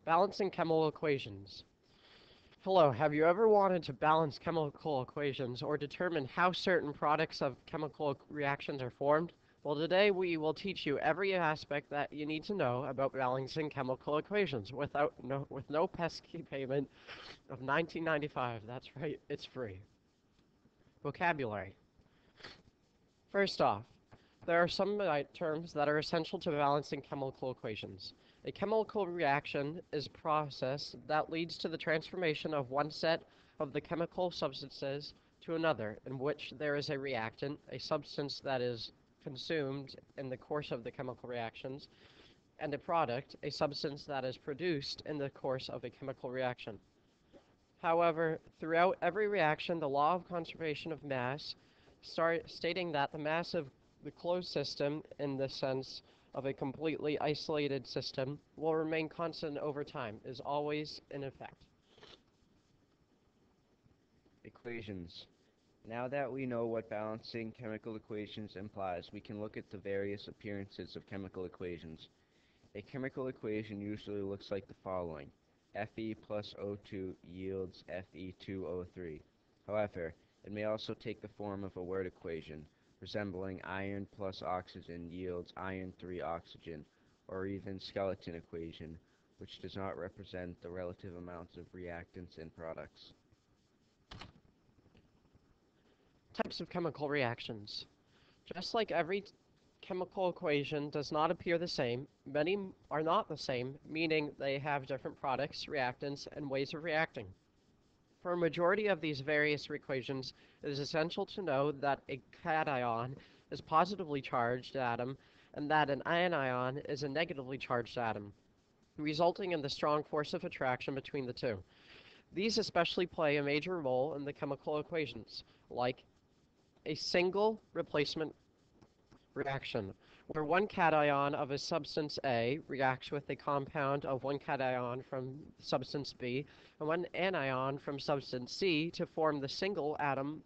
Balancing chemical equations. Hello, have you ever wanted to balance chemical equations or determine how certain products of chemical reactions are formed? Well, today we will teach you every aspect that you need to know about balancing chemical equations with no pesky payment of 1995. That's right, it's free. Vocabulary. First off, there are some terms that are essential to balancing chemical equations. A chemical reaction is a process that leads to the transformation of one set of the chemical substances to another, in which there is a reactant, a substance that is consumed in the course of the chemical reactions, and a product, a substance that is produced in the course of a chemical reaction. However, throughout every reaction, the law of conservation of mass stating that the mass of the closed system, in the sense of a completely isolated system, will remain constant over time, is always in effect. Equations. Now that we know what balancing chemical equations implies, we can look at the various appearances of chemical equations. A chemical equation usually looks like the following. Fe plus O2 yields Fe2O3. However, it may also take the form of a word equation, resembling iron plus oxygen yields iron 3 oxygen, or even skeleton equation, which does not represent the relative amounts of reactants and products. Types of chemical reactions. Just like every chemical equation does not appear the same, many are not the same, meaning they have different products, reactants, and ways of reacting. For a majority of these various equations, it is essential to know that a cation is a positively charged atom and that an anion is a negatively charged atom, resulting in the strong force of attraction between the two. These especially play a major role in the chemical equations, like a single replacement reaction, where one cation of a substance A reacts with a compound of one cation from substance B and one anion from substance C to form the single atom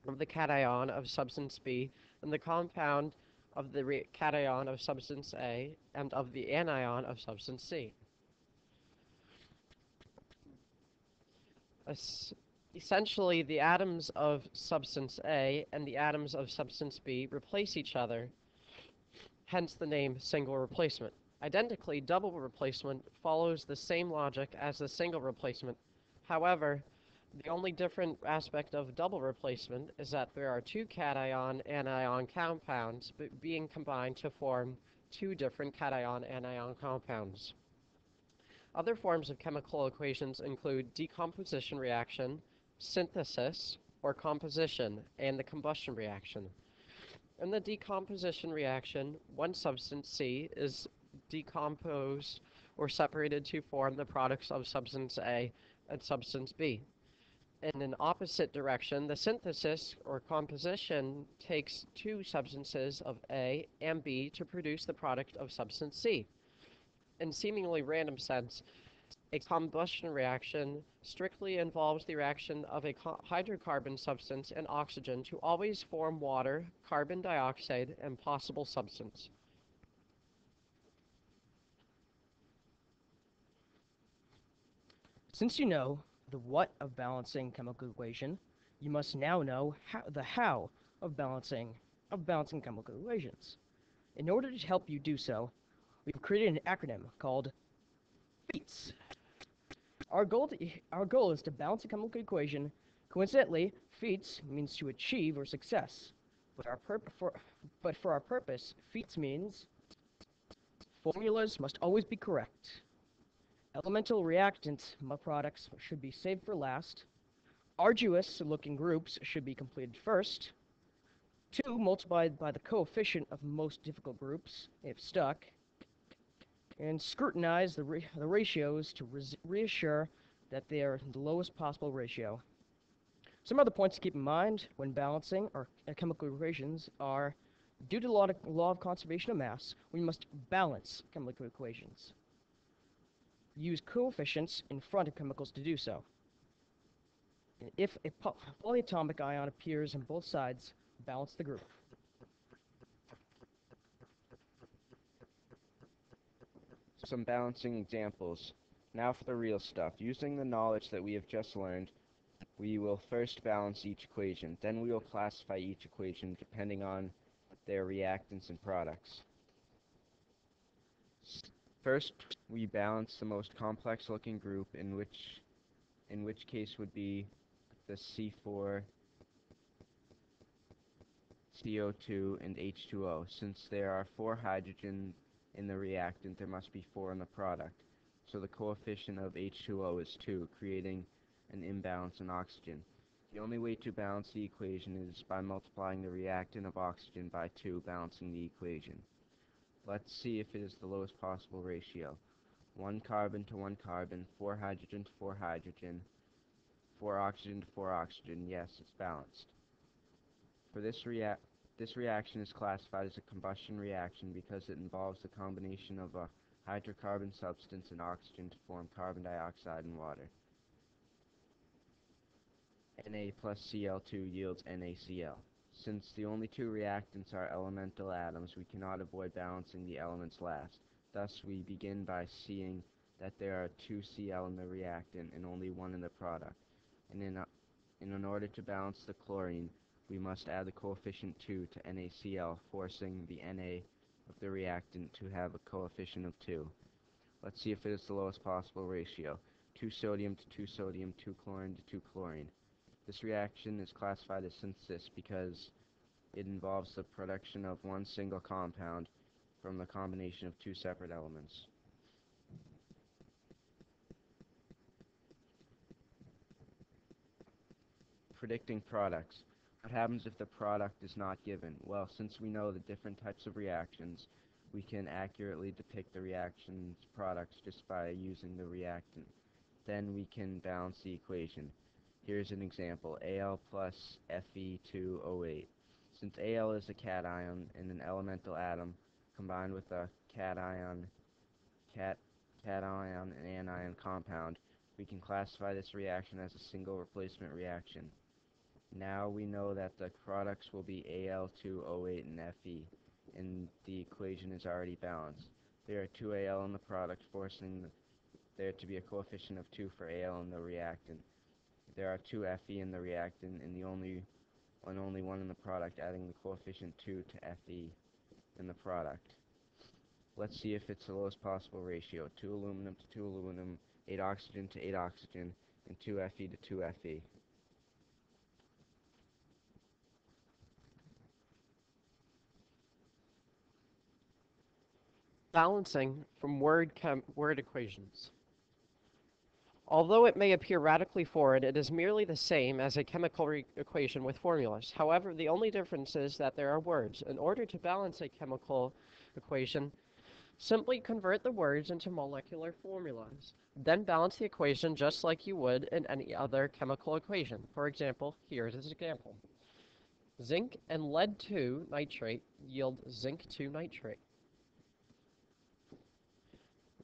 of the cation of substance B and the compound of the cation of substance A and of the anion of substance C. Es- Essentially, the atoms of substance A and the atoms of substance B replace each other, hence the name single replacement. Identically, double replacement follows the same logic as the single replacement. However, the only different aspect of double replacement is that there are two cation-anion compounds being combined to form two different cation-anion compounds. Other forms of chemical equations include decomposition reaction, synthesis, or composition, and the combustion reaction. In the decomposition reaction, one substance C is decomposed or separated to form the products of substance A and substance B. In an opposite direction, the synthesis or composition takes two substances of A and B to produce the product of substance C. In seemingly random sense, a combustion reaction strictly involves the reaction of a hydrocarbon substance and oxygen to always form water, carbon dioxide, and possible substance. Since you know the what of balancing chemical equation, you must now know the how of balancing chemical equations. In order to help you do so, we've created an acronym called FEATS. Our goal is to balance a chemical equation. Coincidentally, FEATS means to achieve or success. But for our purpose, FEATS means formulas must always be correct. Elemental reactant products should be saved for last. Arduous-looking groups should be completed first. 2 multiplied by the coefficient of most difficult groups, if stuck. And scrutinize the ratios to reassure that they are the lowest possible ratio. Some other points to keep in mind when balancing our chemical equations are, due to the law of conservation of mass, we must balance chemical equations. Use coefficients in front of chemicals to do so. If a polyatomic ion appears on both sides, balance the group. Some balancing examples. Now for the real stuff. Using the knowledge that we have just learned, we will first balance each equation. Then we will classify each equation depending on their reactants and products. First, we balance the most complex looking group, in which case would be the C4, CO2, and H2O. Since there are 4 hydrogens in the reactant, there must be 4 in the product. So the coefficient of H2O is 2, creating an imbalance in oxygen. The only way to balance the equation is by multiplying the reactant of oxygen by 2, balancing the equation. Let's see if it is the lowest possible ratio. 1 carbon to 1 carbon, 4 hydrogen to 4 hydrogen, 4 oxygen to 4 oxygen. Yes, it's balanced. For this reaction is classified as a combustion reaction because it involves the combination of a hydrocarbon substance and oxygen to form carbon dioxide and water. Na plus Cl2 yields NaCl. Since the only 2 reactants are elemental atoms, we cannot avoid balancing the elements last. Thus, we begin by seeing that there are 2 Cl in the reactant and only 1 in the product. And in order to balance the chlorine, we must add the coefficient 2 to NaCl, forcing the Na of the reactant to have a coefficient of 2. Let's see if it is the lowest possible ratio. 2 sodium to 2 sodium, 2 chlorine to 2 chlorine. This reaction is classified as synthesis because it involves the production of one single compound from the combination of 2 separate elements. Predicting products. What happens if the product is not given? Well, since we know the different types of reactions, we can accurately depict the reaction's products just by using the reactant. Then we can balance the equation. Here's an example, Al plus Fe2O8. Since Al is a cation and an elemental atom combined with a cation and anion compound, we can classify this reaction as a single replacement reaction. Now we know that the products will be Al2O8 and Fe, and the equation is already balanced. There are 2 Al in the product, forcing there to be a coefficient of 2 for Al in the reactant. There are 2 Fe in the reactant and only 1 in the product, adding the coefficient 2 to Fe in the product. Let's see if it's the lowest possible ratio. 2 aluminum to 2 aluminum, 8 oxygen to 8 oxygen, and 2 Fe to 2 Fe. Balancing from word equations. Although it may appear radically foreign, it is merely the same as a chemical equation with formulas. However, the only difference is that there are words. In order to balance a chemical equation, simply convert the words into molecular formulas. Then balance the equation just like you would in any other chemical equation. For example, here is an example. Zinc and lead 2 nitrate yield zinc 2 nitrate.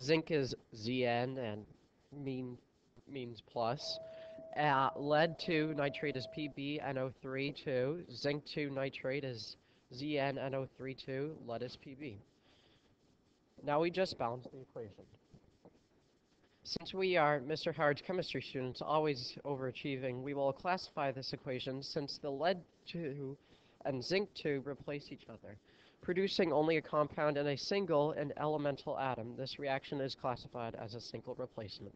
Zinc is Zn and means plus. Lead 2 nitrate is PbNO3 2. Zinc 2 nitrate is ZnNO3 2. Lead is Pb. Now we just balance the equation. Since we are Mr. Howard's chemistry students, always overachieving, we will classify this equation since the lead 2 and zinc 2 replace each other, producing only a compound in a single and elemental atom. This reaction is classified as a single replacement.